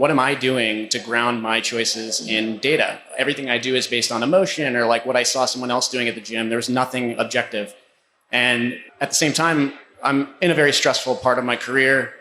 what am I doing to ground my choices in data? Everything I do is based on emotion or like what I saw someone else doing at the gym. There's nothing objective. And at the same time, I'm in a very stressful part of my career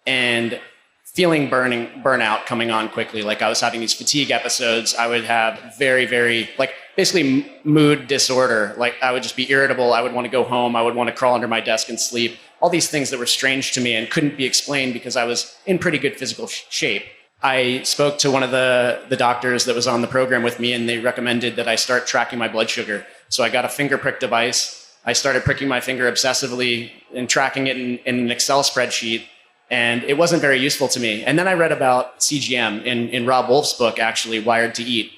and feeling burnout coming on quickly. Like I was having these fatigue episodes. I would have very, like basically mood disorder. Like I would just be irritable. I would want to go home. I would want to crawl under my desk and sleep. All these things that were strange to me and couldn't be explained because I was in pretty good physical shape. I spoke to one of the doctors that was on the program with me, and they recommended that I start tracking my blood sugar. So I got a finger prick device. I started pricking my finger obsessively and tracking it in an Excel spreadsheet. And it wasn't very useful to me. And then I read about CGM in Rob Wolf's book, actually, Wired to Eat.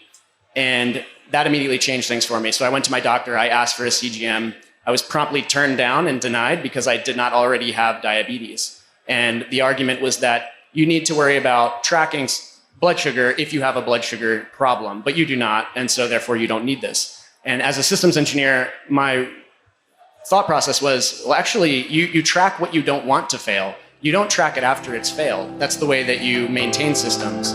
And that immediately changed things for me. So I went to my doctor. I asked for a CGM. I was promptly turned down and denied because I did not already have diabetes. And the argument was that you need to worry about tracking blood sugar if you have a blood sugar problem, but you do not. And so therefore you don't need this. And as a systems engineer, my thought process was, well, actually, you track what you don't want to fail. You don't track it after it's failed. That's the way that you maintain systems.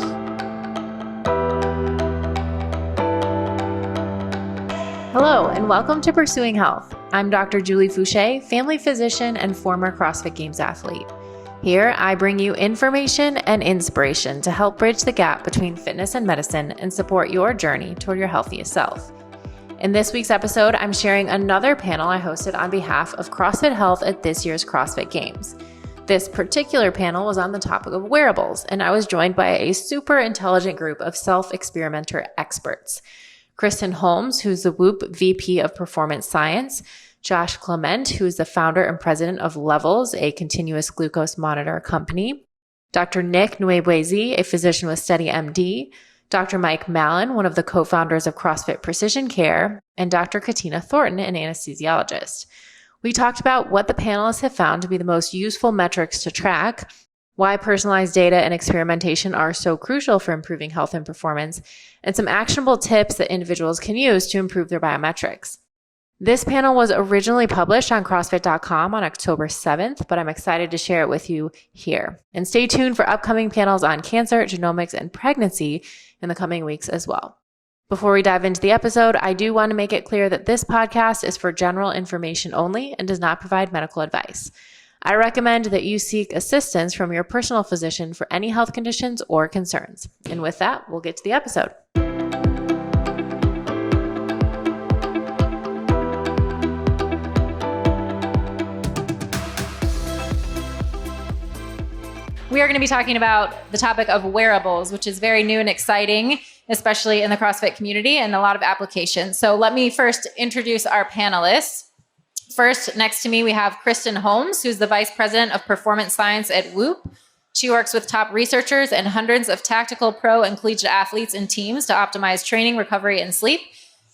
Hello, and welcome to Pursuing Health. I'm Dr. Julie Fouché, family physician and former CrossFit Games athlete. Here, I bring you information and inspiration to help bridge the gap between fitness and medicine and support your journey toward your healthiest self. In this week's episode, I'm sharing another panel I hosted on behalf of CrossFit Health at this year's CrossFit Games. This particular panel was on the topic of wearables, and I was joined by a super intelligent group of self-experimenter experts. Kristen Holmes, who's the Whoop VP of Performance Science, Josh Clement, who's the founder and president of Levels, a continuous glucose monitor company, Dr. Nick Nwebwezi, a physician with SteadyMD, Dr. Mike Mallon, one of the co-founders of CrossFit Precision Care, and Dr. Katina Thornton, an anesthesiologist. We talked about what the panelists have found to be the most useful metrics to track, why personalized data and experimentation are so crucial for improving health and performance, and some actionable tips that individuals can use to improve their biometrics. This panel was originally published on CrossFit.com on October 7th, but I'm excited to share it with you here. And stay tuned for upcoming panels on cancer, genomics, and pregnancy in the coming weeks as well. Before we dive into the episode, I do want to make it clear that this podcast is for general information only and does not provide medical advice. I recommend that you seek assistance from your personal physician for any health conditions or concerns. And with that, we'll get to the episode. We are going to be talking about the topic of wearables, which is very new and exciting, especially in the CrossFit community and a lot of applications. So let me first introduce our panelists. First, next to me, we have Kristen Holmes, who's the Vice President of Performance Science at Whoop. She works with top researchers and hundreds of tactical, pro, and collegiate athletes and teams to optimize training, recovery, and sleep.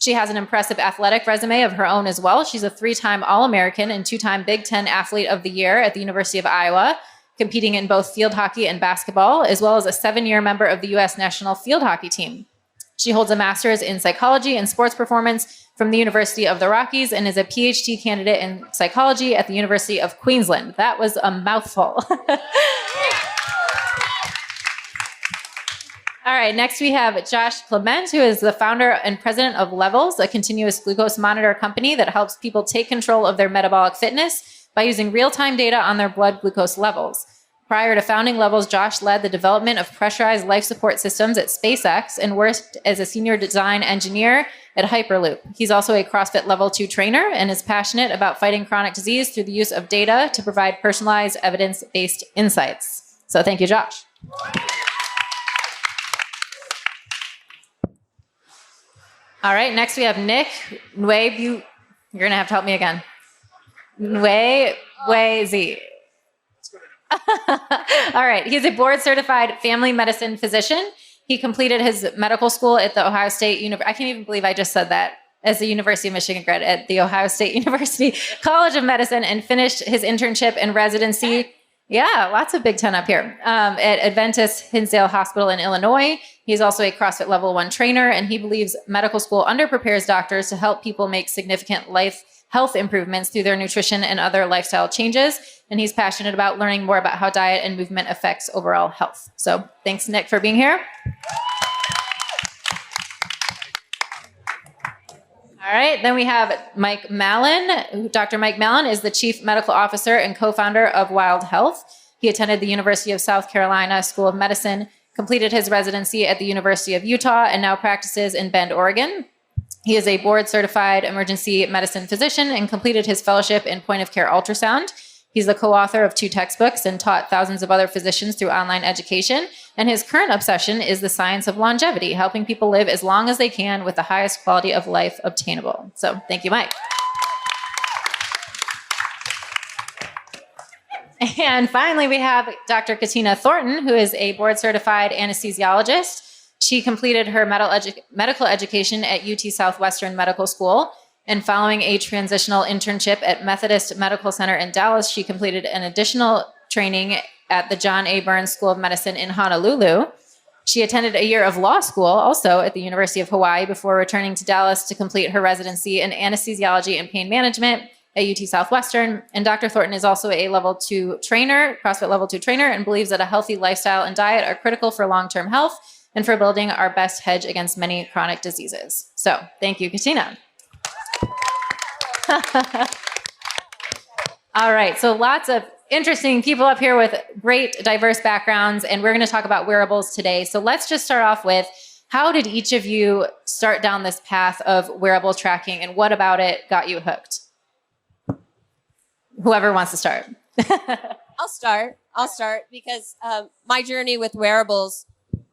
She has an impressive athletic resume of her own as well. She's a 3-time All-American and 2-time Big Ten Athlete of the Year at the University of Iowa, competing in both field hockey and basketball, as well as a 7-year member of the U.S. national field hockey team. She holds a master's in psychology and sports performance from the University of the Rockies and is a PhD candidate in psychology at the University of Queensland. That was a mouthful. All right, next we have Josh Clement, who is the founder and president of Levels, a continuous glucose monitor company that helps people take control of their metabolic fitness by using real-time data on their blood glucose levels. Prior to founding Levels, Josh led the development of pressurized life support systems at SpaceX and worked as a senior design engineer at Hyperloop. He's also a CrossFit Level 2 trainer and is passionate about fighting chronic disease through the use of data to provide personalized, evidence-based insights. So thank you, Josh. All right, next we have Nick Nwebwezi. You're going to have to help me again. Nwebwezi. All right. He's a board-certified family medicine physician. He completed his medical school at the Ohio State University. I can't even believe I just said that. As the University of Michigan grad at the Ohio State University College of Medicine, and finished his internship and residency. Yeah, lots of Big Ten up here. At Adventist Hinsdale Hospital in Illinois. He's also a CrossFit Level 1 trainer, and he believes medical school underprepares doctors to help people make significant health improvements through their nutrition and other lifestyle changes. And he's passionate about learning more about how diet and movement affects overall health. So thanks, Nick, for being here. All right, then we have Mike Mallon. Dr. Mike Mallon is the Chief Medical Officer and co-founder of Wild Health. He attended the University of South Carolina School of Medicine, completed his residency at the University of Utah, and now practices in Bend, Oregon. He is a board-certified emergency medicine physician and completed his fellowship in point-of-care ultrasound. He's the co-author of 2 textbooks and taught thousands of other physicians through online education. And his current obsession is the science of longevity, helping people live as long as they can with the highest quality of life obtainable. So thank you, Mike. And finally, we have Dr. Katina Thornton, who is a board-certified anesthesiologist. She completed her medical education at UT Southwestern Medical School. And following a transitional internship at Methodist Medical Center in Dallas, she completed an additional training at the John A. Burns School of Medicine in Honolulu. She attended a year of law school also at the University of Hawaii before returning to Dallas to complete her residency in anesthesiology and pain management at UT Southwestern. And Dr. Thornton is also a level 2 trainer, CrossFit level 2 trainer, and believes that a healthy lifestyle and diet are critical for long-term health and for building our best hedge against many chronic diseases. So thank you, Katina. All right, so lots of interesting people up here with great diverse backgrounds, and we're going to talk about wearables today. So let's just start off with, how did each of you start down this path of wearable tracking, and what about it got you hooked? Whoever wants to start. I'll start because my journey with wearables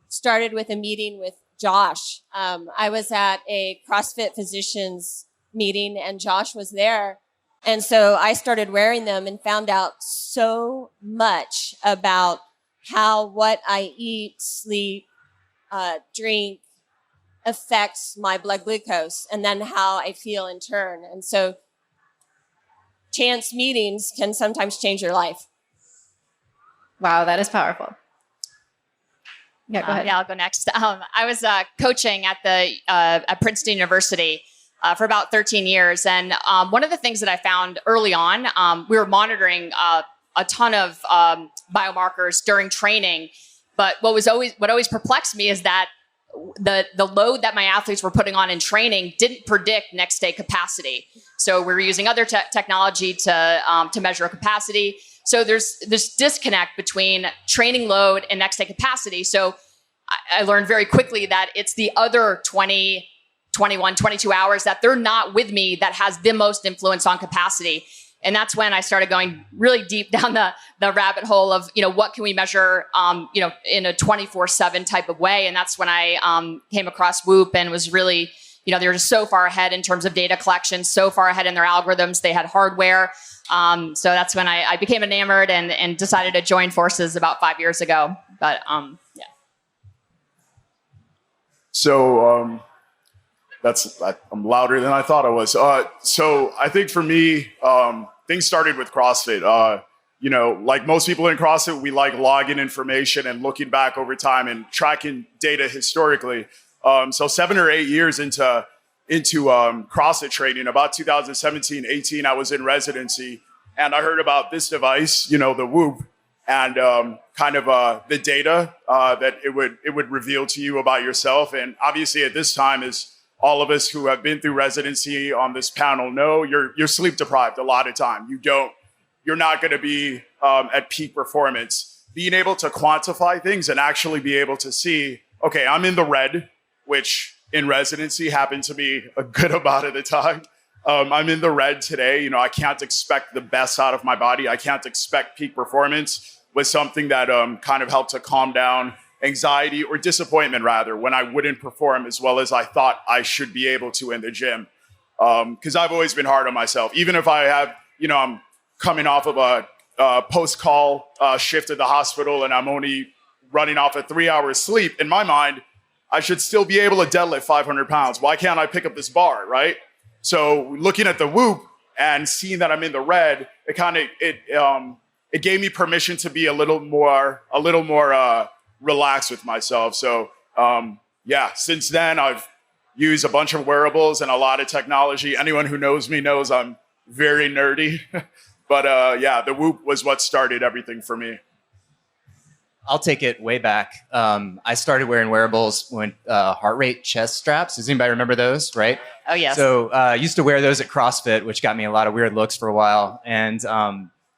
started with a meeting with Josh. I was at a CrossFit physicians meeting and Josh was there. And so I started wearing them and found out so much about how what I eat, sleep, drink affects my blood glucose and then how I feel in turn. And so chance meetings can sometimes change your life. Wow, that is powerful. Yeah, go ahead. Yeah, I'll go next. I was coaching at Princeton University for about 13 years. And one of the things that I found early on, we were monitoring a ton of biomarkers during training. But what always perplexed me is that the load that my athletes were putting on in training didn't predict next day capacity. So we were using other technology to measure capacity. So there's this disconnect between training load and next day capacity. So I learned very quickly that it's the other 20, 21, 22 hours that they're not with me that has the most influence on capacity. And that's when I started going really deep down the rabbit hole of, what can we measure, in a 24/7 type of way. And that's when I came across Whoop and was really, they were just so far ahead in terms of data collection, so far ahead in their algorithms. They had hardware. So that's when I became enamored and decided to join forces about 5 years ago. But yeah. So I'm louder than I thought I was. So I think for me, things started with CrossFit. Like most people in CrossFit, we like logging information and looking back over time and tracking data historically. So 7 or 8 years into CrossFit training, about 2017, 18, I was in residency and I heard about this device, the Whoop, and the data that it would reveal to you about yourself. And obviously at this time, as all of us who have been through residency on this panel know, you're sleep deprived a lot of time. You're not going to be at peak performance. Being able to quantify things and actually be able to see, okay, I'm in the red, which in residency happened to me a good amount of the time. I'm in the red today. I can't expect the best out of my body. I can't expect peak performance with something that kind of helped to calm down anxiety or disappointment rather, when I wouldn't perform as well as I thought I should be able to in the gym. Because I've always been hard on myself. Even if I have, I'm coming off of a post-call shift at the hospital and I'm only running off a 3 hours sleep, in my mind, I should still be able to deadlift 500 pounds. Why can't I pick up this bar, right? So looking at the Whoop and seeing that I'm in the red, it gave me permission to be a little more relaxed with myself. So since then I've used a bunch of wearables and a lot of technology. Anyone who knows me knows I'm very nerdy. But yeah, the Whoop was what started everything for me. I'll take it way back. I started wearing wearables when heart rate chest straps. Does anybody remember those, right? Oh, yes. So I used to wear those at CrossFit, which got me a lot of weird looks for a while. And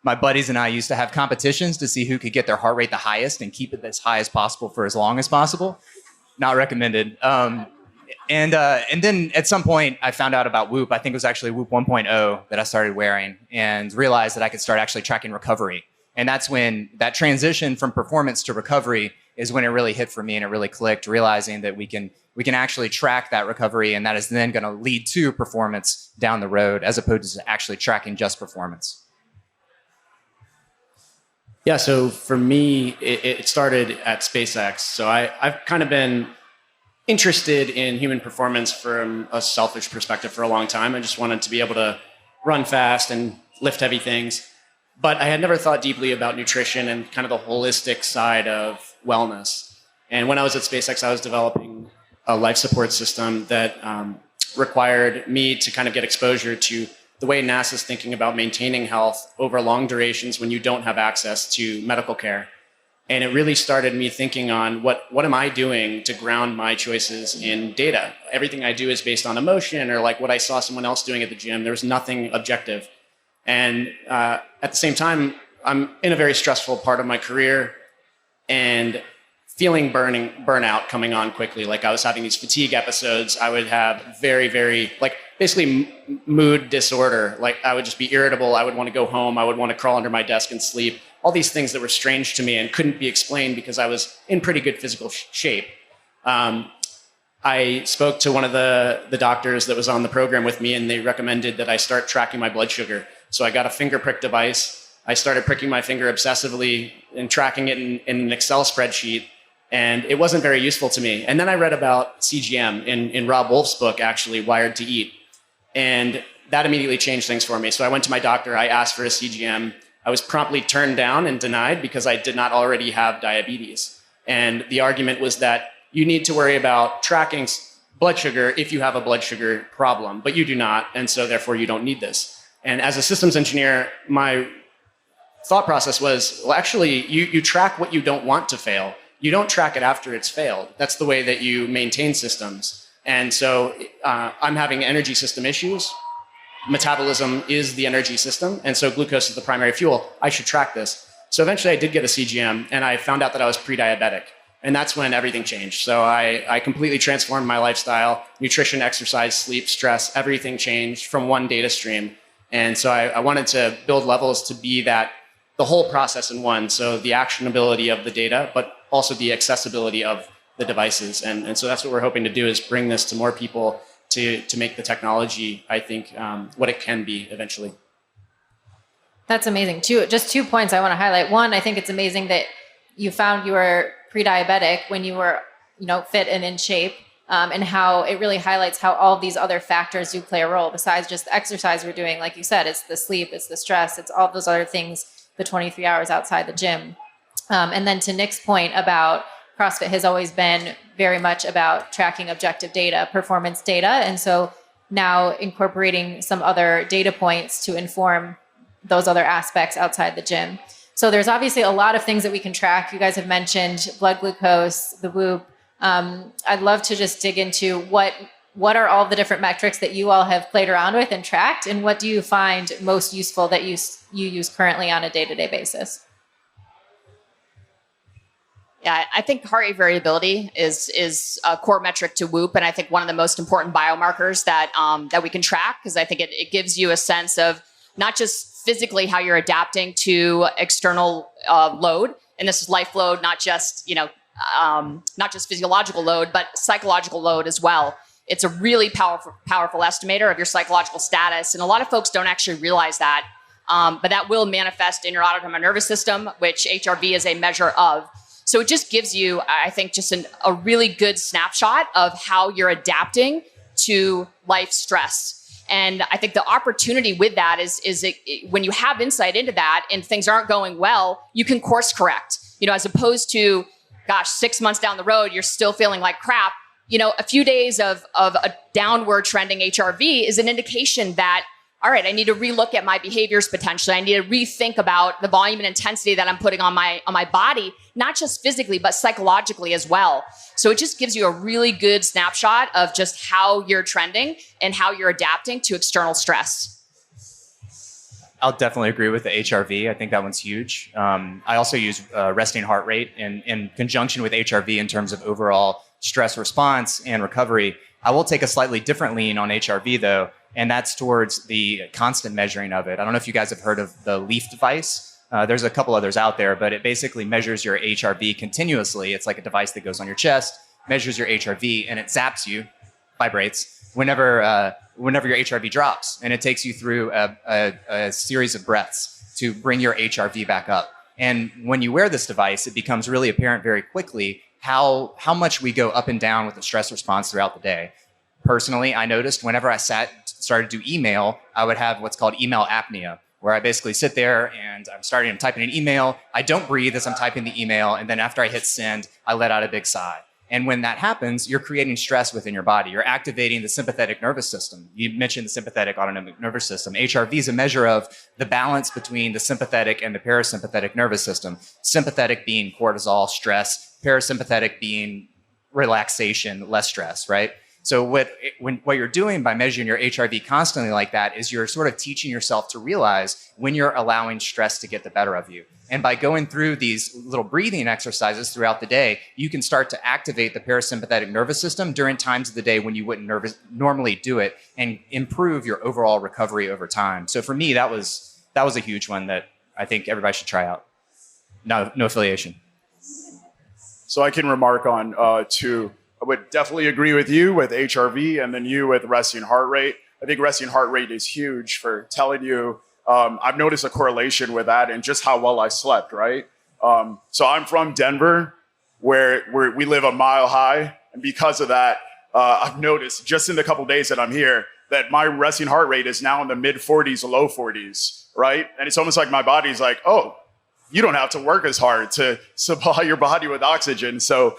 my buddies and I used to have competitions to see who could get their heart rate the highest and keep it as high as possible for as long as possible. Not recommended. And then at some point, I found out about Whoop. I think it was actually Whoop 1.0 that I started wearing and realized that I could start actually tracking recovery. And that's when that transition from performance to recovery is when it really hit for me and it really clicked, realizing that we can actually track that recovery, and that is then going to lead to performance down the road as opposed to actually tracking just performance. Yeah, so for me, it started at SpaceX. So I've kind of been interested in human performance from a selfish perspective for a long time. I just wanted to be able to run fast and lift heavy things. But I had never thought deeply about nutrition and kind of the holistic side of wellness. And when I was at SpaceX, I was developing a life support system that required me to kind of get exposure to the way NASA's thinking about maintaining health over long durations when you don't have access to medical care. And it really started me thinking on what am I doing to ground my choices in data? Everything I do is based on emotion or like what I saw someone else doing at the gym. There's nothing objective. And at the same time, I'm in a very stressful part of my career and feeling burnout coming on quickly. Like I was having these fatigue episodes. I would have very, very, like basically mood disorder. Like I would just be irritable. I would want to go home. I would want to crawl under my desk and sleep. All these things that were strange to me and couldn't be explained because I was in pretty good physical shape. I spoke to one of the doctors that was on the program with me, and they recommended that I start tracking my blood sugar. So I got a finger prick device. I started pricking my finger obsessively and tracking it in an Excel spreadsheet. And it wasn't very useful to me. And then I read about CGM in Rob Wolf's book, actually, Wired to Eat. And that immediately changed things for me. So I went to my doctor. I asked for a CGM. I was promptly turned down and denied because I did not already have diabetes. And the argument was that you need to worry about tracking blood sugar if you have a blood sugar problem, but you do not. And so therefore you don't need this. And as a systems engineer, my thought process was, well, actually, you track what you don't want to fail. You don't track it after it's failed. That's the way that you maintain systems. And so I'm having energy system issues. Metabolism is the energy system. And so glucose is the primary fuel. I should track this. So eventually I did get a CGM and I found out that I was pre-diabetic. And that's when everything changed. So I completely transformed my lifestyle, nutrition, exercise, sleep, stress, everything changed from one data stream. And so I wanted to build levels to be that the whole process in one. So the actionability of the data, but also the accessibility of the devices. And so that's what we're hoping to do, is bring this to more people to make the technology, I think, what it can be eventually. That's amazing. Just 2 points I want to highlight. One, I think it's amazing that you found you were pre-diabetic when you were, fit and in shape, and how it really highlights how all these other factors do play a role besides just the exercise we're doing. Like you said, it's the sleep, it's the stress, it's all those other things, the 23 hours outside the gym. And then to Nick's point about CrossFit has always been very much about tracking objective data, performance data. And so now incorporating some other data points to inform those other aspects outside the gym. So there's obviously a lot of things that we can track. You guys have mentioned blood glucose, the Whoop. I'd love to just dig into what are all the different metrics that you all have played around with and tracked, and what do you find most useful that you use currently on a day-to-day basis? Yeah, I think heart rate variability is a core metric to Whoop, and I think one of the most important biomarkers that we can track, because I think it gives you a sense of not just physically how you're adapting to external load, and this is life load, not just physiological load, but psychological load as well. It's a really powerful estimator of your psychological status, and a lot of folks don't actually realize that, but that will manifest in your autonomic nervous system, which HRV is a measure of. So it just gives you, I think, just a really good snapshot of how you're adapting to life stress. And I think the opportunity with that is when you have insight into that and things aren't going well, you can course correct, as opposed to, 6 months down the road, you're still feeling like crap. A few days of a downward trending HRV is an indication that all right, I need to relook at my behaviors potentially. I need to rethink about the volume and intensity that I'm putting on my body, not just physically, but psychologically as well. So it just gives you a really good snapshot of just how you're trending and how you're adapting to external stress. I'll definitely agree with the HRV. I think that one's huge. I also use resting heart rate in conjunction with HRV in terms of overall stress response and recovery. I will take a slightly different lean on HRV though, and that's towards the constant measuring of it. I don't know if you guys have heard of the Leaf device. There's a couple others out there, but it basically measures your HRV continuously. It's like a device that goes on your chest, measures your HRV, and it zaps you, vibrates, whenever your HRV drops. And it takes you through a series of breaths to bring your HRV back up. And when you wear this device, it becomes really apparent very quickly how much we go up and down with the stress response throughout the day. Personally, I noticed whenever I started to do email, I would have what's called email apnea, where I basically sit there and I'm typing an email. I don't breathe as I'm typing the email. And then after I hit send, I let out a big sigh. And when that happens, you're creating stress within your body. You're activating the sympathetic nervous system. You mentioned the sympathetic autonomic nervous system. HRV is a measure of the balance between the sympathetic and the parasympathetic nervous system. Sympathetic being cortisol, stress, parasympathetic being relaxation, less stress, right? So what you're doing by measuring your HRV constantly like that is you're sort of teaching yourself to realize when you're allowing stress to get the better of you. And by going through these little breathing exercises throughout the day, you can start to activate the parasympathetic nervous system during times of the day when you wouldn't normally do it and improve your overall recovery over time. So for me, that was a huge one that I think everybody should try out. No affiliation. So I can remark on two. I would definitely agree with you with HRV and then you with resting heart rate. I think resting heart rate is huge for telling you, I've noticed a correlation with that and just how well I slept, right? So I'm from Denver, where we live a mile high. And because of that, I've noticed just in the couple days that I'm here that my resting heart rate is now in the mid 40s, low 40s, right? And it's almost like my body's like, oh, you don't have to work as hard to supply your body with oxygen. So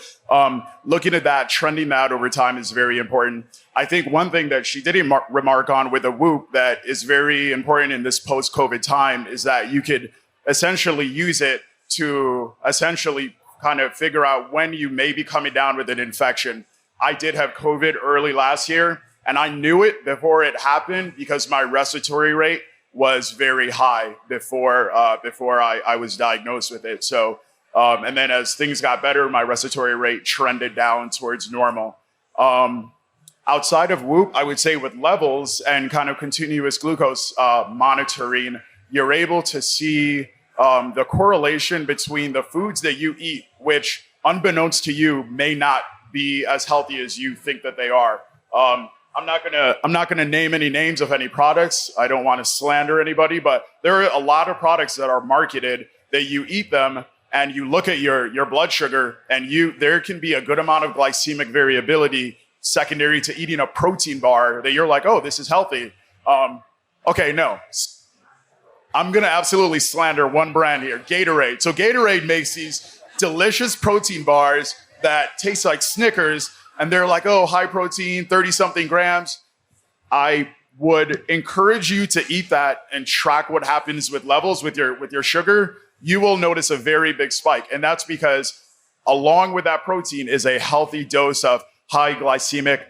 looking at that, trending that over time is very important. I think one thing that she did remark on with a Whoop that is very important in this post-COVID time is that you could essentially use it to essentially kind of figure out when you may be coming down with an infection. I did have COVID early last year, and I knew it before it happened because my respiratory rate was very high before I was diagnosed with it. So, and then as things got better, my respiratory rate trended down towards normal. Outside of Whoop, I would say with levels and kind of continuous glucose monitoring, you're able to see the correlation between the foods that you eat, which unbeknownst to you may not be as healthy as you think that they are. I'm not gonna name any names of any products. I don't want to slander anybody, but there are a lot of products that are marketed that you eat them and you look at your blood sugar and there can be a good amount of glycemic variability secondary to eating a protein bar that you're like, oh, this is healthy. Okay, no. I'm gonna absolutely slander one brand here, Gatorade. So Gatorade makes these delicious protein bars that taste like Snickers. And they're like, oh, high protein, 30-something grams. I would encourage you to eat that and track what happens with levels with your sugar. You will notice a very big spike. And that's because along with that protein is a healthy dose of high glycemic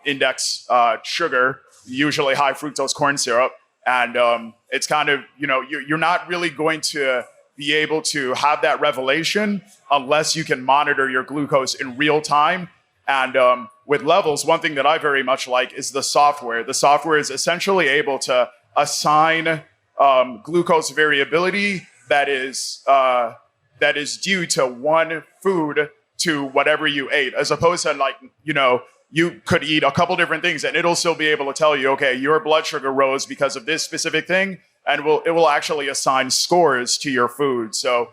index sugar, usually high fructose corn syrup. And it's kind of, you're not really going to be able to have that revelation unless you can monitor your glucose in real time. And with levels, one thing that I very much like is the software. The software is essentially able to assign glucose variability that is due to one food to whatever you ate, as opposed to you could eat a couple different things and it'll still be able to tell you, okay, your blood sugar rose because of this specific thing, and it will actually assign scores to your food. So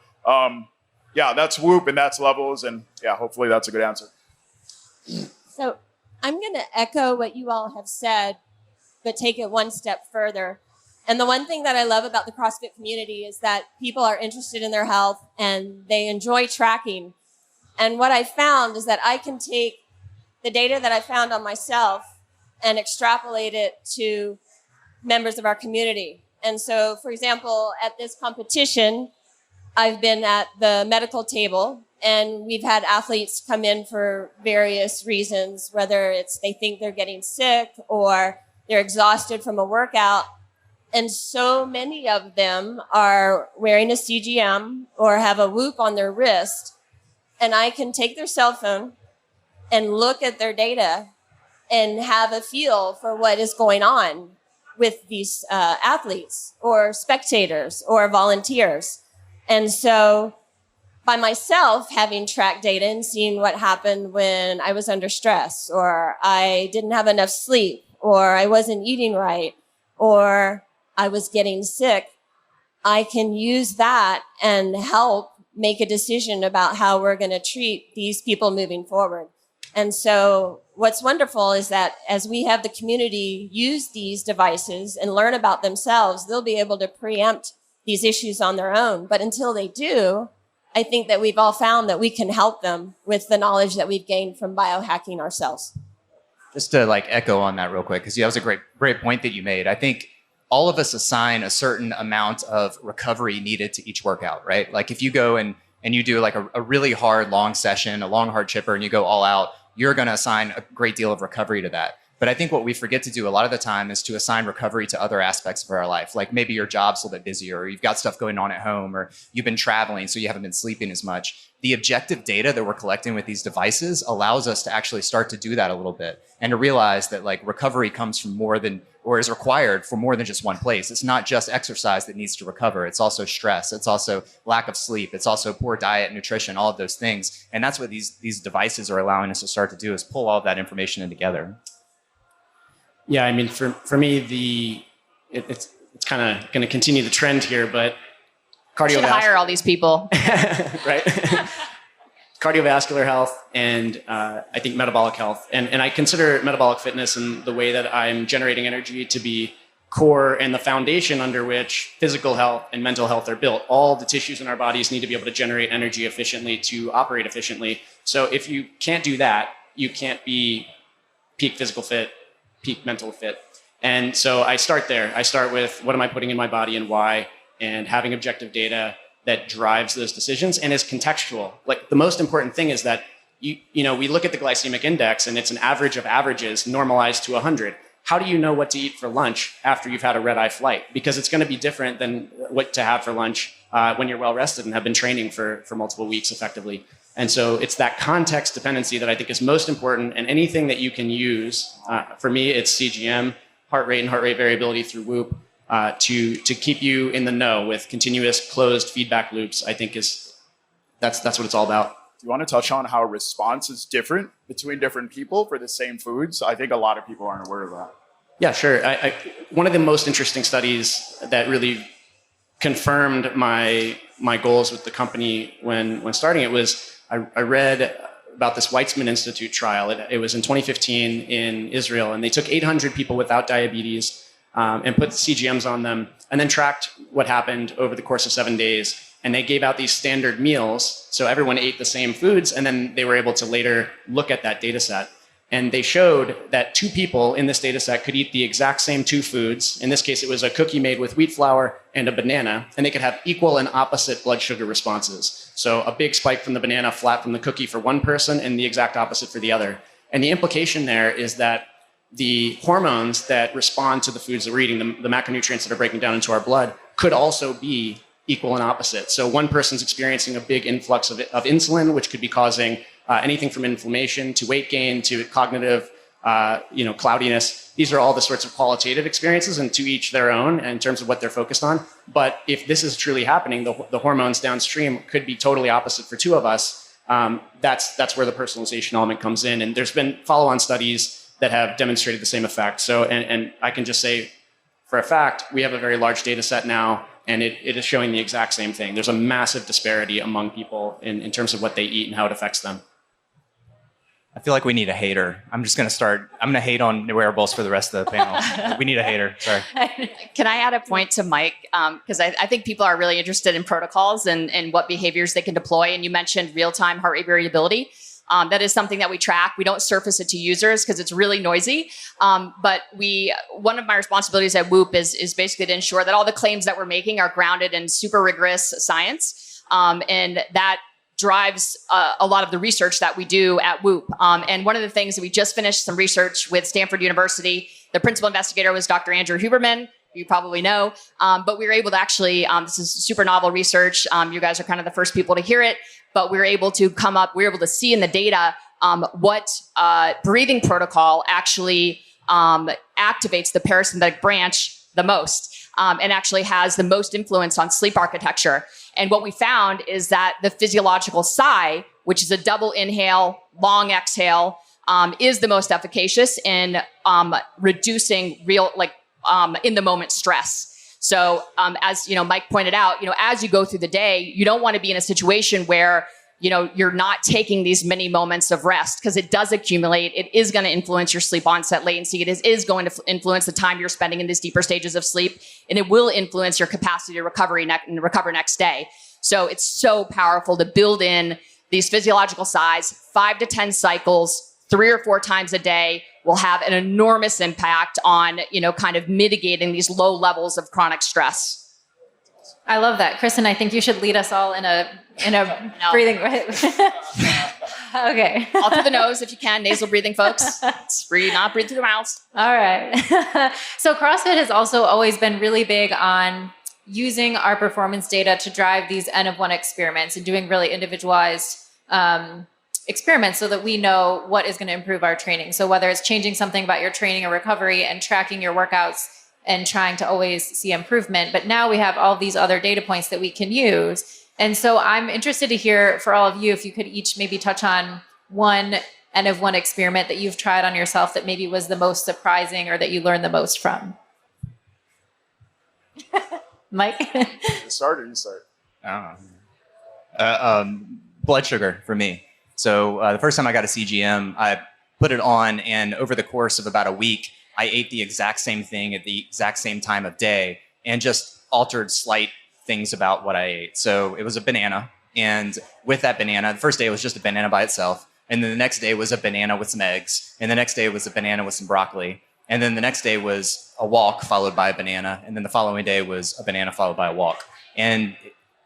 that's Whoop and that's levels, and hopefully that's a good answer. So I'm going to echo what you all have said, but take it one step further. And the one thing that I love about the CrossFit community is that people are interested in their health and they enjoy tracking. And what I found is that I can take the data that I found on myself and extrapolate it to members of our community. And so, for example, at this competition, I've been at the medical table, and we've had athletes come in for various reasons, whether it's they think they're getting sick or they're exhausted from a workout. And so many of them are wearing a CGM or have a Whoop on their wrist. And I can take their cell phone and look at their data and have a feel for what is going on with these athletes or spectators or volunteers. And so by myself having tracked data and seeing what happened when I was under stress, or I didn't have enough sleep, or I wasn't eating right, or I was getting sick, I can use that and help make a decision about how we're going to treat these people moving forward. And so what's wonderful is that as we have the community use these devices and learn about themselves, they'll be able to preempt these issues on their own. But until they do, I think that we've all found that we can help them with the knowledge that we've gained from biohacking ourselves. Just to like echo on that real quick, because that was a great point that you made. I think all of us assign a certain amount of recovery needed to each workout, right? Like if you go and you do like a really hard, long session, a long, hard chipper, and you go all out, you're going to assign a great deal of recovery to that. But I think what we forget to do a lot of the time is to assign recovery to other aspects of our life. Like maybe your job's a little bit busier, or you've got stuff going on at home, or you've been traveling, so you haven't been sleeping as much. The objective data that we're collecting with these devices allows us to actually start to do that a little bit and to realize that like recovery comes from more than, or is required for more than just one place. It's not just exercise that needs to recover. It's also stress. It's also lack of sleep. It's also poor diet, nutrition, all of those things. And that's what these devices are allowing us to start to do, is pull all of that information in together. Yeah, I mean, for me, it's kind of going to continue the trend here, but Should hire all these people. right? Cardiovascular health and I think metabolic health. And I consider metabolic fitness and the way that I'm generating energy to be core and the foundation under which physical health and mental health are built. All the tissues in our bodies need to be able to generate energy efficiently to operate efficiently. So if you can't do that, you can't be peak physical fit, peak mental fit. And so I start there. I start with what am I putting in my body and why, and having objective data that drives those decisions and is contextual. Like the most important thing is that we look at the glycemic index and it's an average of averages normalized to 100. How do you know what to eat for lunch after you've had a red-eye flight? Because it's going to be different than what to have for lunch when you're well rested and have been training for multiple weeks effectively. And so it's that context dependency that I think is most important, and anything that you can use, for me, it's CGM, heart rate and heart rate variability through Whoop, to keep you in the know with continuous closed feedback loops, I think that's what it's all about. Do you want to touch on how response is different between different people for the same foods? I think a lot of people aren't aware of that. Yeah, sure. One of the most interesting studies that really confirmed my goals with the company when starting it was I read about this Weizmann Institute trial. It was in 2015 in Israel, and they took 800 people without diabetes and put CGMs on them, and then tracked what happened over the course of 7 days. And they gave out these standard meals, so everyone ate the same foods, and then they were able to later look at that data set. And they showed that two people in this data set could eat the exact same two foods. In this case, it was a cookie made with wheat flour and a banana, and they could have equal and opposite blood sugar responses. So a big spike from the banana, flat from the cookie for one person, and the exact opposite for the other. And the implication there is that the hormones that respond to the foods that we're eating, the macronutrients that are breaking down into our blood, could also be equal and opposite. So one person's experiencing a big influx of insulin, which could be causing anything from inflammation to weight gain to cognitive, cloudiness. These are all the sorts of qualitative experiences, and to each their own in terms of what they're focused on. But if this is truly happening, the hormones downstream could be totally opposite for two of us. That's where the personalization element comes in. And there's been follow-on studies that have demonstrated the same effect. So, and I can just say for a fact, we have a very large data set now, and it is showing the exact same thing. There's a massive disparity among people in terms of what they eat and how it affects them. I feel like we need a hater. I'm going to hate on wearables for the rest of the panel. We need a hater. Sorry. Can I add a point to Mike? Because I think people are really interested in protocols and what behaviors they can deploy. And you mentioned real-time heart rate variability. That is something that we track. We don't surface it to users because it's really noisy. But one of my responsibilities at Whoop is basically to ensure that all the claims that we're making are grounded in super rigorous science. And that drives a lot of the research that we do at Whoop. And one of the things that we just finished some research with Stanford University, the principal investigator was Dr. Andrew Huberman, you probably know. But we were able to actually, this is super novel research. You guys are kind of the first people to hear it, but we were able to see in the data what breathing protocol actually activates the parasympathetic branch the most and actually has the most influence on sleep architecture. And what we found is that the physiological sigh, which is a double inhale, long exhale, is the most efficacious in reducing real, in the moment stress. So as Mike pointed out, as you go through the day, you don't want to be in a situation where you're not taking these many moments of rest, because it does accumulate. It is going to influence your sleep onset latency. It is going to influence the time you're spending in these deeper stages of sleep, and it will influence your capacity to recover next day. So it's so powerful to build in these physiological sighs. 5 to 10 cycles, 3 or 4 times a day will have an enormous impact on, kind of mitigating these low levels of chronic stress. I love that. Kristen, I think you should lead us all in a breathing. Okay. All through the nose if you can. Nasal breathing, folks. It's not breathe through the mouth. All right. So CrossFit has also always been really big on using our performance data to drive these N-of-1 experiments and doing really individualized experiments so that we know what is going to improve our training. So whether it's changing something about your training or recovery and tracking your workouts and trying to always see improvement. But now we have all these other data points that we can use. And so I'm interested to hear for all of you, if you could each maybe touch on one N-of-1 experiment that you've tried on yourself that maybe was the most surprising or that you learned the most from. Mike? You start. I don't know. Blood sugar for me. So the first time I got a CGM, I put it on, and over the course of about a week, I ate the exact same thing at the exact same time of day and just altered slight things about what I ate. So it was a banana. And with that banana, the first day it was just a banana by itself. And then the next day was a banana with some eggs. And the next day was a banana with some broccoli. And then the next day was a walk followed by a banana. And then the following day was a banana followed by a walk. And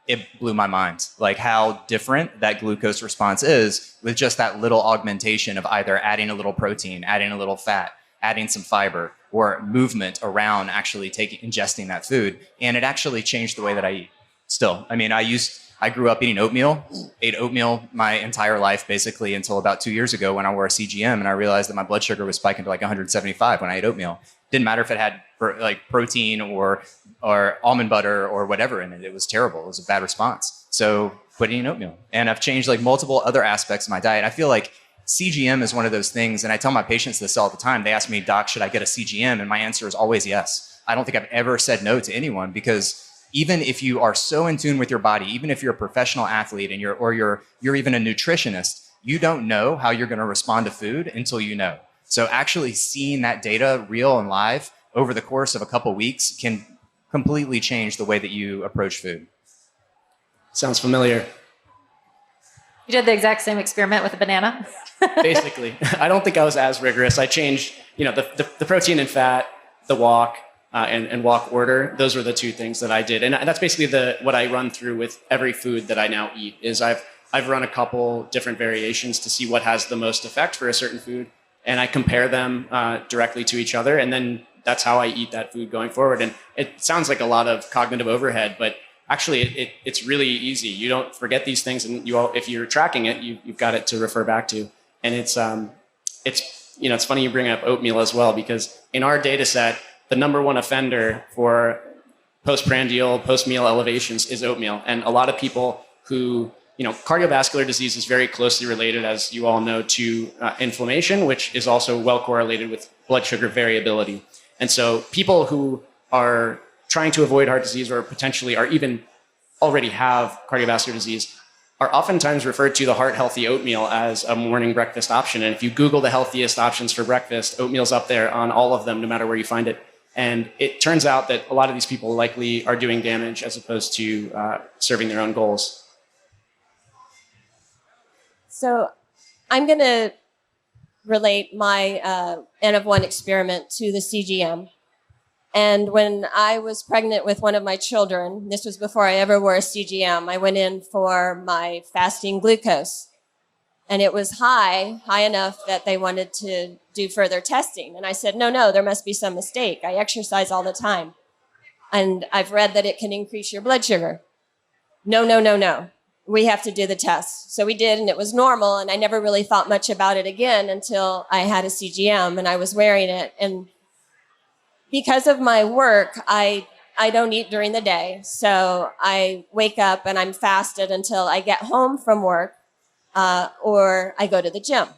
it blew my mind, like how different that glucose response is with just that little augmentation of either adding a little protein, adding a little fat, adding some fiber, or movement around actually ingesting that food. And it actually changed the way that I eat. Still, I mean, I grew up eating oatmeal, ate oatmeal my entire life, basically until about 2 years ago when I wore a CGM, and I realized that my blood sugar was spiking to like 175 when I ate oatmeal. Didn't matter if it had protein or almond butter or whatever in it. It was terrible. It was a bad response. So quit eating oatmeal. And I've changed multiple other aspects of my diet. I feel like CGM is one of those things, and I tell my patients this all the time. They ask me, Doc, should I get a CGM? And my answer is always yes. I don't think I've ever said no to anyone, because even if you are so in tune with your body, even if you're a professional athlete and you're even a nutritionist, you don't know how you're going to respond to food until you know. So actually seeing that data real and live over the course of a couple of weeks can completely change the way that you approach food. Sounds familiar. You did the exact same experiment with a banana? Basically. I don't think I was as rigorous. I changed, the protein and fat, the walk, and walk order. Those were the two things that I did. And that's basically what I run through with every food that I now eat. Is I've run a couple different variations to see what has the most effect for a certain food. And I compare them directly to each other. And then that's how I eat that food going forward. And it sounds like a lot of cognitive overhead, but actually it's really easy. You don't forget these things, and if you're tracking it, you've got it to refer back to. And it's funny you bring up oatmeal as well, because in our data set, the number one offender for postprandial, post-meal elevations is oatmeal. And a lot of people who, cardiovascular disease is very closely related, as you all know, to inflammation, which is also well correlated with blood sugar variability. And so people who are trying to avoid heart disease or potentially are even already have cardiovascular disease are oftentimes referred to the heart-healthy oatmeal as a morning breakfast option. And if you Google the healthiest options for breakfast, oatmeal's up there on all of them, no matter where you find it. And it turns out that a lot of these people likely are doing damage as opposed to serving their own goals. So I'm going to relate my N of 1 experiment to the CGM. And when I was pregnant with one of my children, this was before I ever wore a CGM, I went in for my fasting glucose. And it was high enough that they wanted to do further testing. And I said, no, there must be some mistake. I exercise all the time. And I've read that it can increase your blood sugar. No. We have to do the test. So we did, and it was normal. And I never really thought much about it again until I had a CGM and I was wearing it. And because of my work, I don't eat during the day. So I wake up and I'm fasted until I get home from work, or I go to the gym.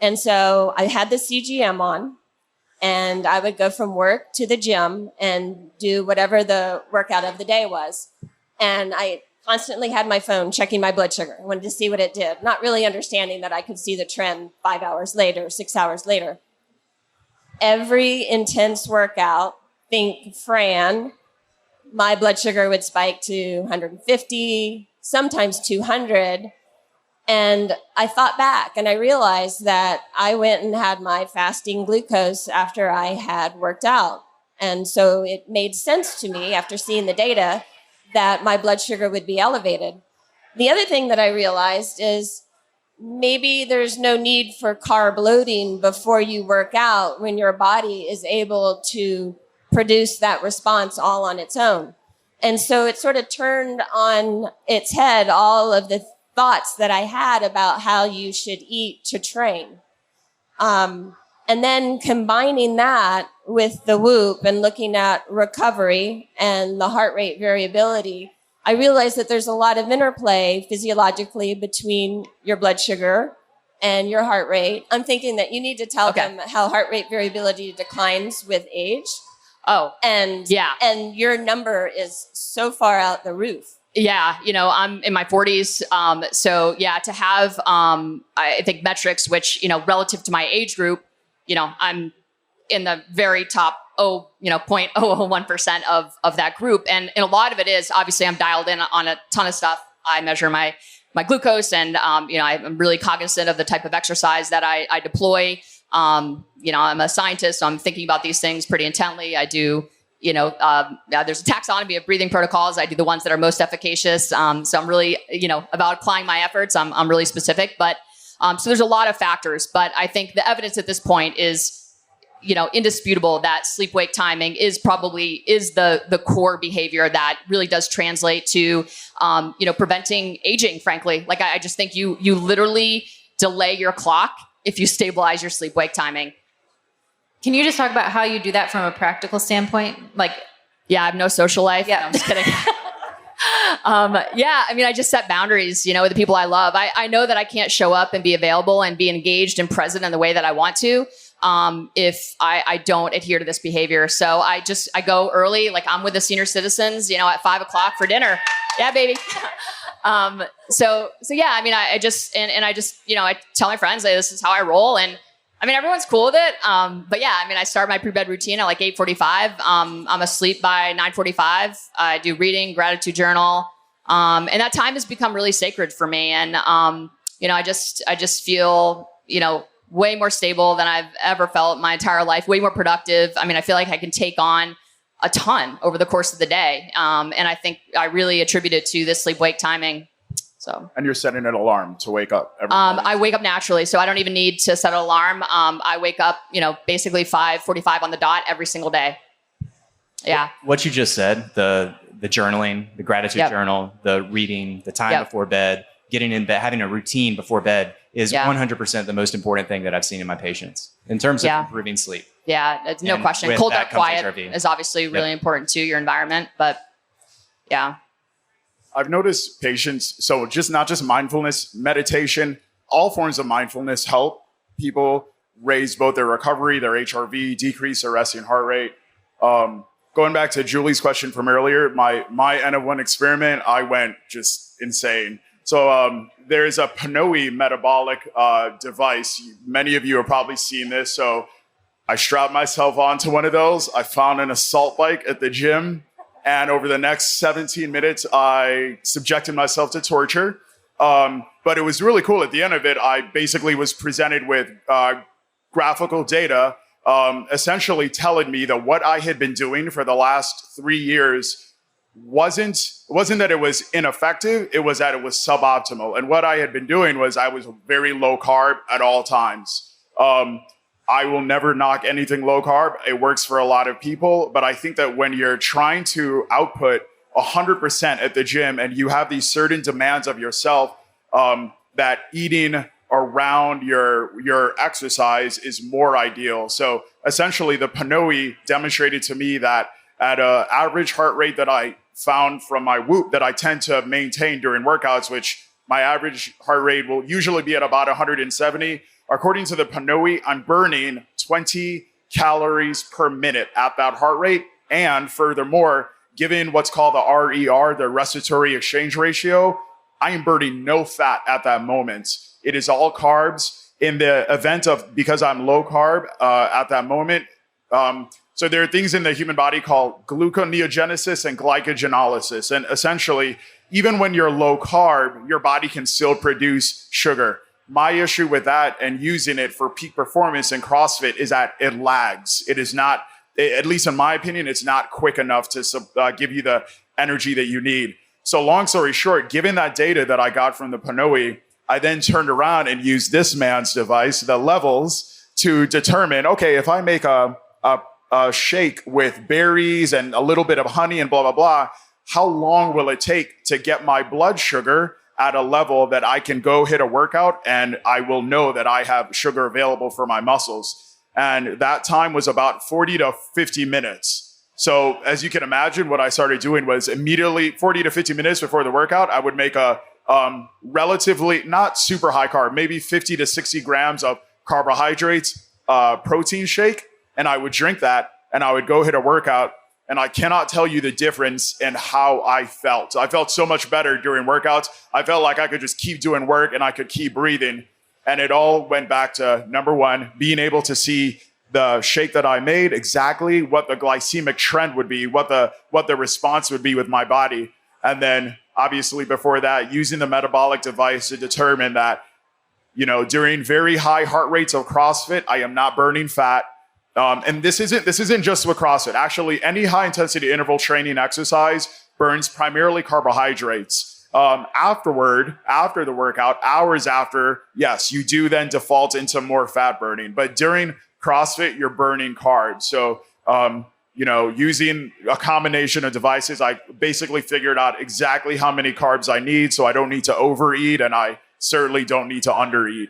And so I had the CGM on, and I would go from work to the gym and do whatever the workout of the day was. And I constantly had my phone checking my blood sugar. I wanted to see what it did, not really understanding that I could see the trend 5 hours later, 6 hours later. Every intense workout, think Fran, my blood sugar would spike to 150, sometimes 200. And I thought back and I realized that I went and had my fasting glucose after I had worked out. And so it made sense to me after seeing the data that my blood sugar would be elevated. The other thing that I realized is maybe there's no need for carb loading before you work out when your body is able to produce that response all on its own. And so it sort of turned on its head all of the thoughts that I had about how you should eat to train. And then combining that with the Whoop and looking at recovery and the heart rate variability, I realized that there's a lot of interplay physiologically between your blood sugar and your heart rate. I'm thinking that you need to tell them how heart rate variability declines with age. Oh, and your number is so far out the roof. Yeah, I'm in my 40s. So yeah, to have, I think metrics, which, relative to my age group, I'm in the very top 0.001% of that group. And a lot of it is, obviously, I'm dialed in on a ton of stuff. I measure my glucose and, I'm really cognizant of the type of exercise that I deploy. I'm a scientist, so I'm thinking about these things pretty intently. I do, there's a taxonomy of breathing protocols. I do the ones that are most efficacious. So I'm really, about applying my efforts. I'm really specific, but so there's a lot of factors. But I think the evidence at this point is, indisputable that sleep-wake timing is the core behavior that really does translate to, preventing aging, frankly. Like I just think you literally delay your clock if you stabilize your sleep-wake timing. Can you just talk about how you do that from a practical standpoint? Yeah, I have no social life. Yeah. No, I'm just kidding. I just set boundaries, with the people I love. I know that I can't show up and be available and be engaged and present in the way that I want to if I don't adhere to this behavior. So I go early, like I'm with the senior citizens, at 5 o'clock for dinner. Yeah, baby. I tell my friends, this is how I roll. And everyone's cool with it. I start my pre-bed routine at like 8:45. I'm asleep by 9:45. I do reading, gratitude journal. And that time has become really sacred for me. And, I just feel, way more stable than I've ever felt my entire life, way more productive. I feel like I can take on a ton over the course of the day. And I think I really attribute it to this sleep-wake timing. So. And you're setting an alarm to wake up every morning. I wake up naturally, so I don't even need to set an alarm. I wake up, basically 5:45 on the dot every single day. Yeah. What you just said, the journaling, the gratitude journal, the reading, the time before bed, getting in bed, having a routine before bed is 100% the most important thing that I've seen in my patients in terms of improving sleep. Yeah, it's no question. Cold, dark, quiet is obviously really important to your environment, but yeah. I've noticed patients, so not just mindfulness, meditation, all forms of mindfulness help people raise both their recovery, their HRV, decrease their resting heart rate. Going back to Julie's question from earlier, my N of 1 experiment, I went just insane. So there's a Pnoe metabolic device. Many of you have probably seen this. So I strapped myself onto one of those. I found an assault bike at the gym. And over the next 17 minutes, I subjected myself to torture. But it was really cool. At the end of it, I basically was presented with graphical data, essentially telling me that what I had been doing for the last 3 years wasn't that it was ineffective, it was that it was suboptimal. And what I had been doing was I was very low carb at all times. I will never knock anything low carb. It works for a lot of people. But I think that when you're trying to output 100% at the gym and you have these certain demands of yourself, that eating around your exercise is more ideal. So essentially the Panelist demonstrated to me that at an average heart rate that I found from my Whoop that I tend to maintain during workouts, which my average heart rate will usually be at about 170. According to the Panelist, I'm burning 20 calories per minute at that heart rate. And furthermore, given what's called the RER, the respiratory exchange ratio, I am burning no fat at that moment. It is all carbs. In the event of, because I'm low carb at that moment, so there are things in the human body called gluconeogenesis and glycogenolysis. And essentially, even when you're low carb, your body can still produce sugar. My issue with that and using it for peak performance in CrossFit is that it lags. It is not, at least in my opinion, it's not quick enough to give you the energy that you need. So long story short, given that data that I got from the Panelist, I then turned around and used this man's device, the Levels, to determine, okay, if I make a shake with berries and a little bit of honey and blah, blah, blah, how long will it take to get my blood sugar at a level that I can go hit a workout and I will know that I have sugar available for my muscles? And that time was about 40 to 50 minutes. So as you can imagine, what I started doing was immediately 40 to 50 minutes before the workout, I would make a relatively not super high carb, maybe 50 to 60 grams of carbohydrates, protein shake. And I would drink that and I would go hit a workout. And I cannot tell you the difference in how I felt. I felt so much better during workouts. I felt like I could just keep doing work and I could keep breathing. And it all went back to, number one, being able to see the shake that I made, exactly what the glycemic trend would be, what the response would be with my body. And then obviously before that, using the metabolic device to determine that, during very high heart rates of CrossFit, I am not burning fat. And this isn't just with CrossFit. Actually, any high intensity interval training exercise burns primarily carbohydrates. After the workout, hours after, yes, you do then default into more fat burning. But during CrossFit, you're burning carbs. So, using a combination of devices, I basically figured out exactly how many carbs I need. So I don't need to overeat and I certainly don't need to undereat.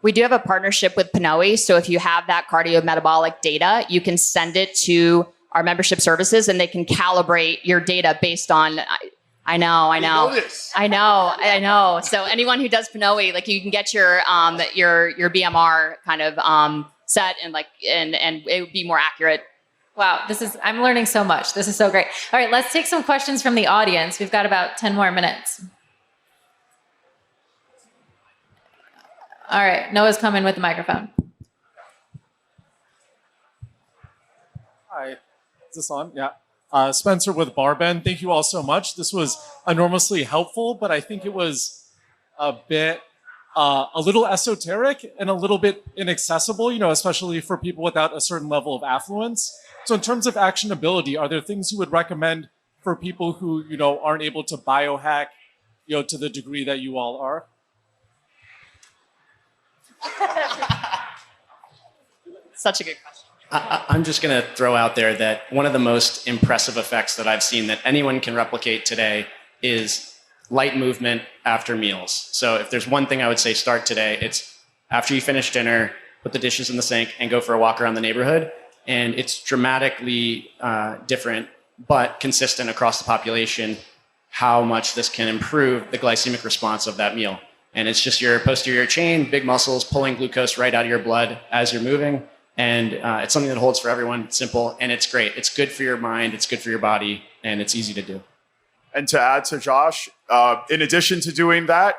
We do have a partnership with Panelist. So if you have that cardiometabolic data, you can send it to our membership services and they can calibrate your data based on, I know. So anyone who does Panelist, you can get your BMR kind of set and it would be more accurate. Wow, I'm learning so much. This is so great. All right, let's take some questions from the audience. We've got about 10 more minutes. All right, Noah's coming with the microphone. Hi, is this on? Yeah. Spencer with Barbend. Thank you all so much. This was enormously helpful, but I think it was a little esoteric and a little bit inaccessible, especially for people without a certain level of affluence. So in terms of actionability, are there things you would recommend for people who, aren't able to biohack, to the degree that you all are? Such a good question. I'm just going to throw out there that one of the most impressive effects that I've seen that anyone can replicate today is light movement after meals. So if there's one thing I would say start today, it's after you finish dinner, put the dishes in the sink and go for a walk around the neighborhood. And it's dramatically different, but consistent across the population, how much this can improve the glycemic response of that meal. And it's just your posterior chain, big muscles, pulling glucose right out of your blood as you're moving. And it's something that holds for everyone. It's simple, and it's great. It's good for your mind. It's good for your body, and it's easy to do. And to add to Josh, in addition to doing that,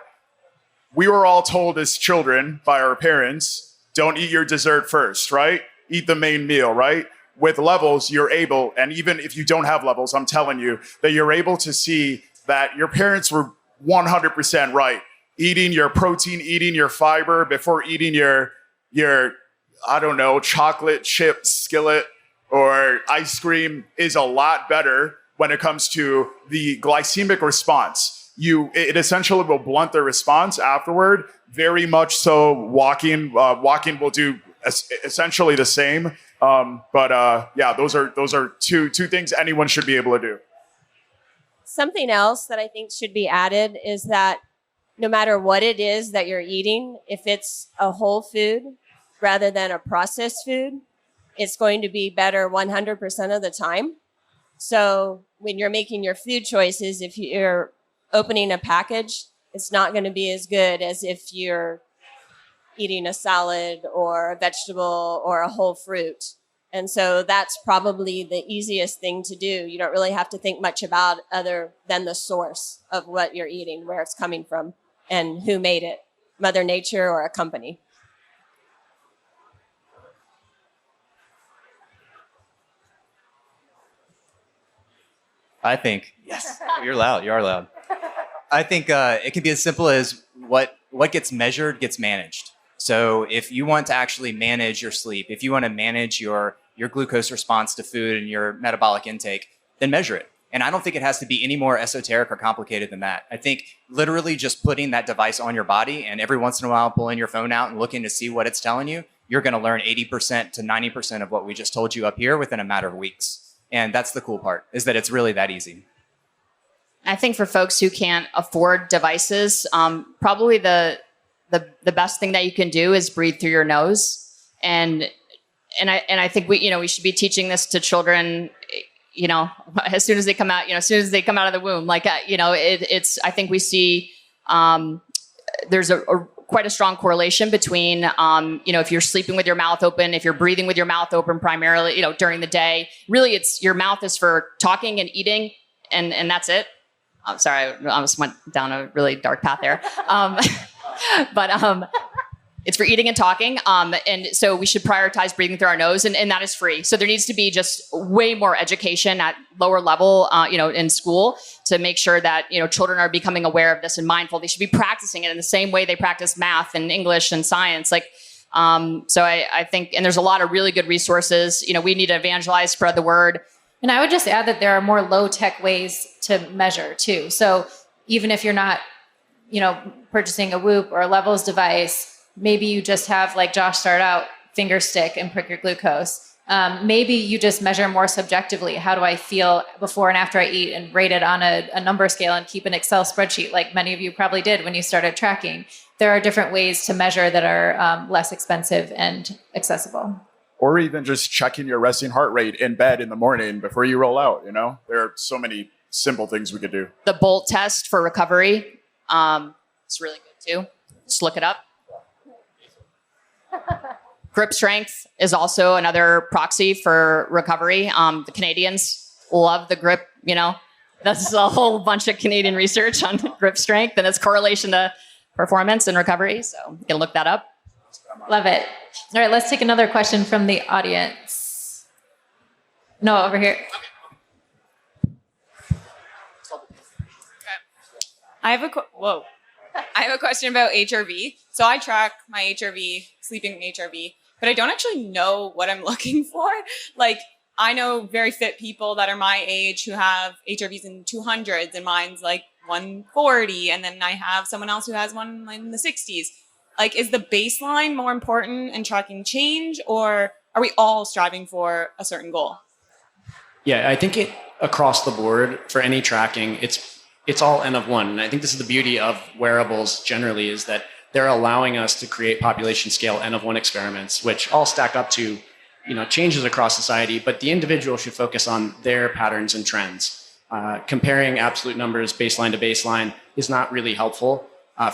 we were all told as children by our parents, don't eat your dessert first, right? Eat the main meal, right? With Levels, you're able, and even if you don't have Levels, I'm telling you, that you're able to see that your parents were 100% right. Eating your protein, eating your fiber before eating your I don't know, chocolate chip skillet or ice cream is a lot better when it comes to the glycemic response. It essentially will blunt the response afterward. Very much so. Walking will do essentially the same. Yeah, those are two things anyone should be able to do. Something else that I think should be added is that no matter what it is that you're eating, if it's a whole food rather than a processed food, it's going to be better 100% of the time. So when you're making your food choices, if you're opening a package, it's not going to be as good as if you're eating a salad or a vegetable or a whole fruit. And so that's probably the easiest thing to do. You don't really have to think much about other than the source of what you're eating, where it's coming from, and who made it, Mother Nature or a company. I think, yes, you're loud, you are loud. I think it can be as simple as what gets measured gets managed. So if you want to actually manage your sleep, if you want to manage your glucose response to food and your metabolic intake, then measure it. And I don't think it has to be any more esoteric or complicated than that. I think literally just putting that device on your body and every once in a while pulling your phone out and looking to see what it's telling you, you're going to learn 80% to 90% of what we just told you up here within a matter of weeks. And that's the cool part, is that it's really that easy. I think for folks who can't afford devices, probably the best thing that you can do is breathe through your nose. And I think we should be teaching this to children, as soon as they come out, as soon as they come out of the womb, it's, I think we see, there's quite a strong correlation between, if you're sleeping with your mouth open, if you're breathing with your mouth open primarily, during the day, really it's your mouth is for talking and eating and that's it. I'm sorry, I just went down a really dark path there. But it's for eating and talking. And so we should prioritize breathing through our nose, and that is free. So there needs to be just way more education at lower level, in school to make sure that, children are becoming aware of this and mindful. They should be practicing it in the same way they practice math and English and science. So I think, and there's a lot of really good resources. We need to evangelize, spread the word. And I would just add that there are more low-tech ways to measure too. So even if you're not, purchasing a Whoop or a Levels device, maybe you just have, like Josh started out, finger stick and prick your glucose. Maybe you just measure more subjectively. How do I feel before and after I eat, and rate it on a number scale and keep an Excel spreadsheet like many of you probably did when you started tracking. There are different ways to measure that are less expensive and accessible. Or even just checking your resting heart rate in bed in the morning before you roll out, There are so many simple things we could do. The Bolt test for recovery, it's really good too. Just look it up. Grip strength is also another proxy for recovery. The Canadians love the grip, That's a whole bunch of Canadian research on grip strength and its correlation to performance and recovery. So you can look that up. Love it. All right, let's take another question from the audience. No, over here. I have a question about HRV. So I track my HRV, sleeping HRV, but I don't actually know what I'm looking for. I know very fit people that are my age who have HRVs in 200s, and mine's 140, and then I have someone else who has one in the 60s. Is the baseline more important in tracking change, or are we all striving for a certain goal? Yeah, I think across the board for any tracking, it's all N of one. And I think this is the beauty of wearables generally, is that they're allowing us to create population scale N of one experiments, which all stack up to, changes across society, but the individual should focus on their patterns and trends. Comparing absolute numbers baseline to baseline is not really helpful.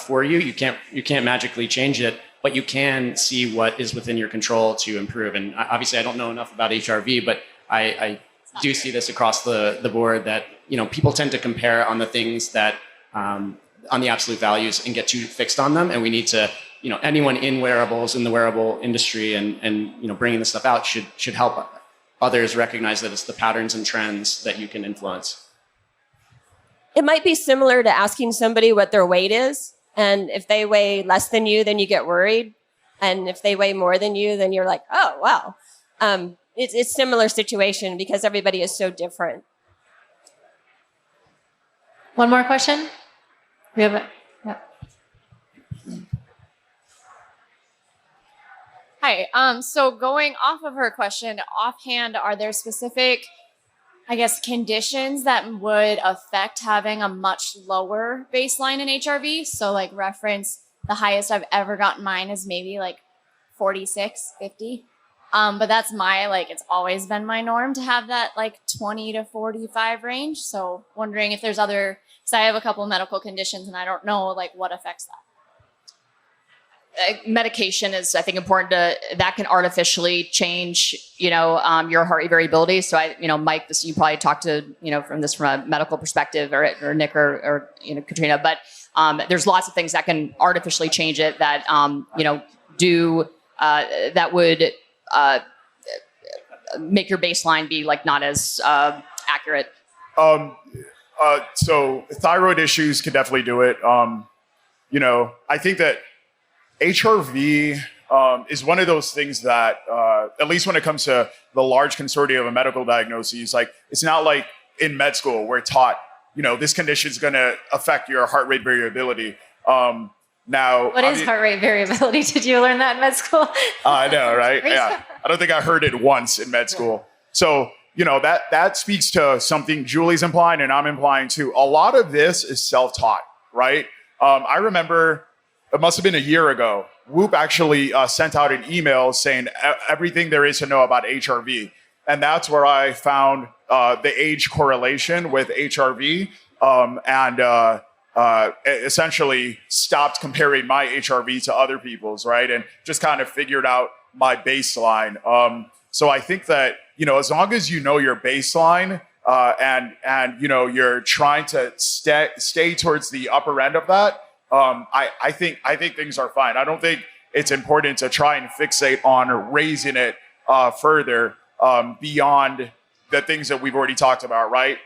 For you. You can't magically change it, but you can see what is within your control to improve. And obviously, I don't know enough about HRV, but I do see this across the board that people tend to compare on the things that on the absolute values and get too fixed on them. And we need to anyone in wearables, in the wearable industry, and bringing this stuff out should help others recognize that it's the patterns and trends that you can influence. it might be similar to asking somebody what their weight is. And if they weigh less than you, then you get worried. And if they weigh more than you, then you're like, oh, wow. It's a similar situation because everybody is so different. One more question? We have it. Yeah. Hi. So going off of her question, offhand, are there specific, I guess, conditions that would affect having a much lower baseline in HRV? So like reference, the highest I've ever gotten mine is maybe like 46, 50. But that's it's always been my norm to have that like 20 to 45 range. So wondering if there's other, because I have a couple of medical conditions and I don't know like what affects that. Medication is, I think, important that can artificially change, your heart rate variability. So Mike, you probably talked to, from a medical perspective or Nick or Katrina, but there's lots of things that can artificially change it that, that would make your baseline be like not as accurate. So thyroid issues could definitely do it. I think that HRV is one of those things that, at least when it comes to the large consortium of medical diagnoses, like it's not like in med school we're taught, this condition is going to affect your heart rate variability. Now, what is heart rate variability? Did you learn that in med school? I know, right? Yeah, I don't think I heard it once in med school. So that speaks to something Julie's implying and I'm implying too. A lot of this is self-taught, right? I remember. It must have been a year ago. Whoop actually sent out an email saying everything there is to know about HRV. And that's where I found the age correlation with HRV and essentially stopped comparing my HRV to other people's, right? And just kind of figured out my baseline. So I think that, as long as you know your baseline and you're trying to stay towards the upper end of that, I think things are fine. I don't think it's important to try and fixate on raising it further beyond the things that we've already talked about, right?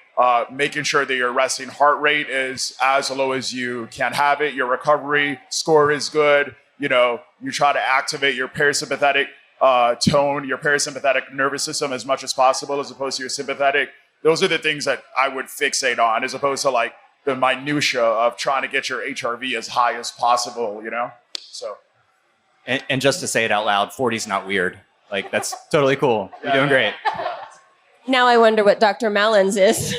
Making sure that your resting heart rate is as low as you can have it. Your recovery score is good. You try to activate your parasympathetic tone, your parasympathetic nervous system as much as possible, as opposed to your sympathetic. Those are the things that I would fixate on, as opposed to like the minutia of trying to get your HRV as high as possible, So. And just to say it out loud, 40 is not weird. Like, that's totally cool. You're doing great. Now I wonder what Dr. Mallin's is.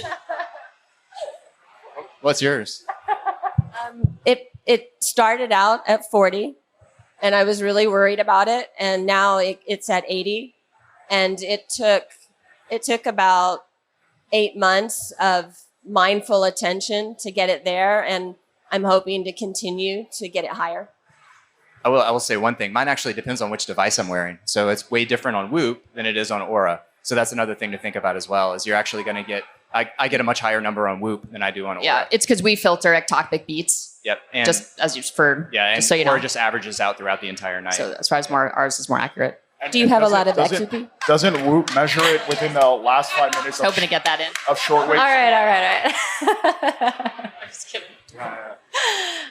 What's yours? It started out at 40, and I was really worried about it, and now it's at 80, and it took about 8 months of mindful attention to get it there, and I'm hoping to continue to get it higher. I will say one thing. Mine actually depends on which device I'm wearing. So it's way different on Whoop than it is on Aura. So that's another thing to think about as well, is you're actually going to get, I get a much higher number on Whoop than I do on Aura. Yeah, it's because we filter ectopic beats. Yep. And just as you for, and just so you know. Aura just averages out throughout the entire night. So as far as ours is more accurate. Do you have a lot of XP? Doesn't Whoop measure it within the last 5 minutes Hoping to get that in. of short weight? All right. I'm just kidding.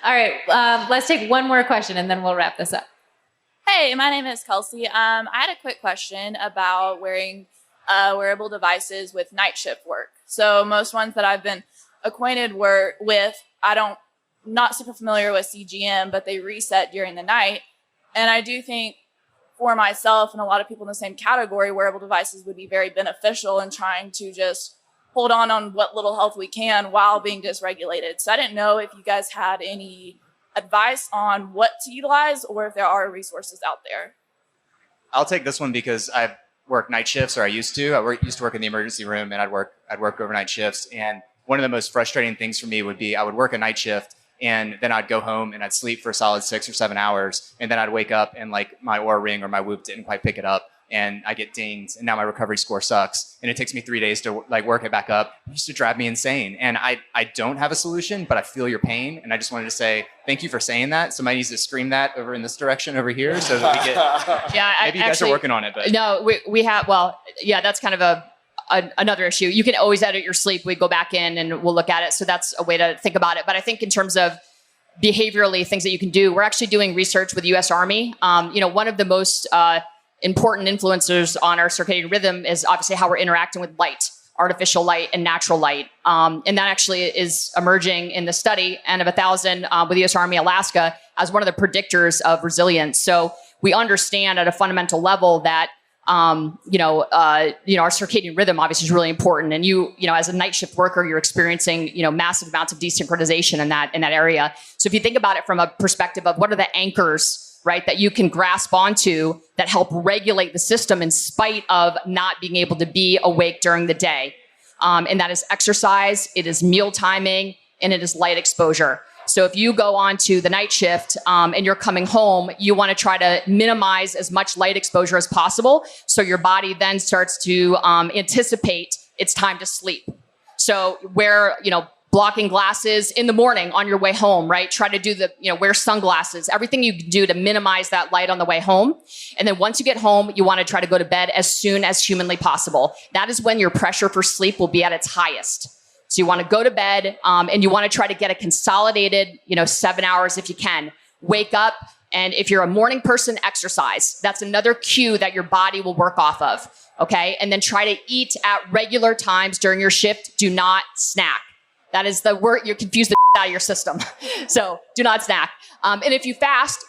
All right, let's take one more question and then we'll wrap this up. Hey, my name is Kelsey. I had a quick question about wearing wearable devices with night shift work. So most ones that I've been acquainted with, not super familiar with CGM, but they reset during the night. And I do think for myself and a lot of people in the same category, wearable devices would be very beneficial in trying to just hold on what little health we can while being dysregulated. So I didn't know if you guys had any advice on what to utilize or if there are resources out there. I'll take this one because I've worked night shifts, or I used to. Used to work in the emergency room, and I'd work overnight shifts. And one of the most frustrating things for me would be I would work a night shift, and then I'd go home and I'd sleep for a solid 6 or 7 hours, and then I'd wake up and like my Oura Ring or my Whoop didn't quite pick it up, and I get dinged, and now my recovery score sucks, and it takes me 3 days to like work it back up. It used to drive me insane, and I don't have a solution, but I feel your pain, and I just wanted to say thank you for saying that. Somebody needs to scream that over in this direction over here so that we get. Yeah, maybe you guys are working on it, but no, we have. Well, yeah, that's kind of another issue. You can always edit your sleep. We go back in and we'll look at it. So that's a way to think about it. But I think in terms of behaviorally things that you can do, we're actually doing research with the U.S. Army. One of the most important influencers on our circadian rhythm is obviously how we're interacting with light, artificial light and natural light. And that actually is emerging in the study, N of 1,000 with the U.S. Army Alaska, as one of the predictors of resilience. So we understand at a fundamental level that our circadian rhythm obviously is really important. And as a night shift worker, you're experiencing, massive amounts of desynchronization in that area. So if you think about it from a perspective of what are the anchors, right, that you can grasp onto that help regulate the system in spite of not being able to be awake during the day. And that is exercise, it is meal timing, and it is light exposure. So if you go on to the night shift and you're coming home, you want to try to minimize as much light exposure as possible. So your body then starts to anticipate it's time to sleep. So wear, blocking glasses in the morning on your way home, right? Try to do wear sunglasses, everything you can do to minimize that light on the way home. And then once you get home, you want to try to go to bed as soon as humanly possible. That is when your pressure for sleep will be at its highest. So you want to go to bed and you want to try to get a consolidated, 7 hours if you can. Wake up, and if you're a morning person, exercise. That's another cue that your body will work off of, okay? And then try to eat at regular times during your shift. Do not snack. That is the word, you confuse the out of your system. So do not snack. And if you fast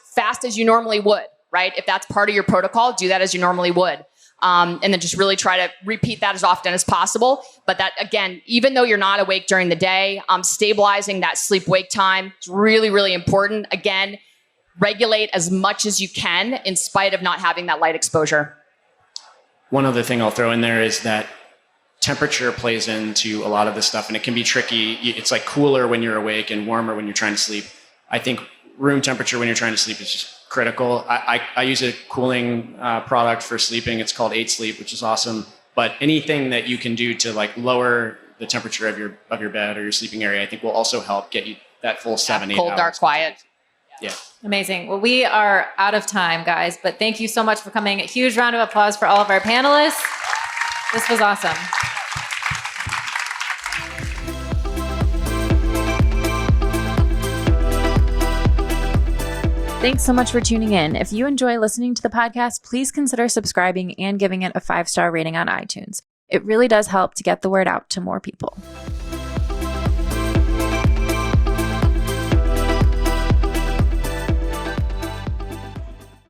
as you normally would, right? If that's part of your protocol, do that as you normally would. And then just really try to repeat that as often as possible. But that, again, even though you're not awake during the day, stabilizing that sleep-wake time is really, really important. Again, regulate as much as you can in spite of not having that light exposure. One other thing I'll throw in there is that temperature plays into a lot of this stuff, and it can be tricky. It's like cooler when you're awake and warmer when you're trying to sleep. I think room temperature when you're trying to sleep is just critical. I use a cooling product for sleeping. It's called 8 Sleep, which is awesome. But anything that you can do to lower the temperature of your bed or your sleeping area, I think will also help get you that full 7-8 hours. Cold, dark, quiet. Yeah. Amazing. Well, we are out of time, guys, but thank you so much for coming. A huge round of applause for all of our panelists. This was awesome. Thanks so much for tuning in. If you enjoy listening to the podcast, please consider subscribing and giving it a 5-star rating on iTunes. It really does help to get the word out to more people.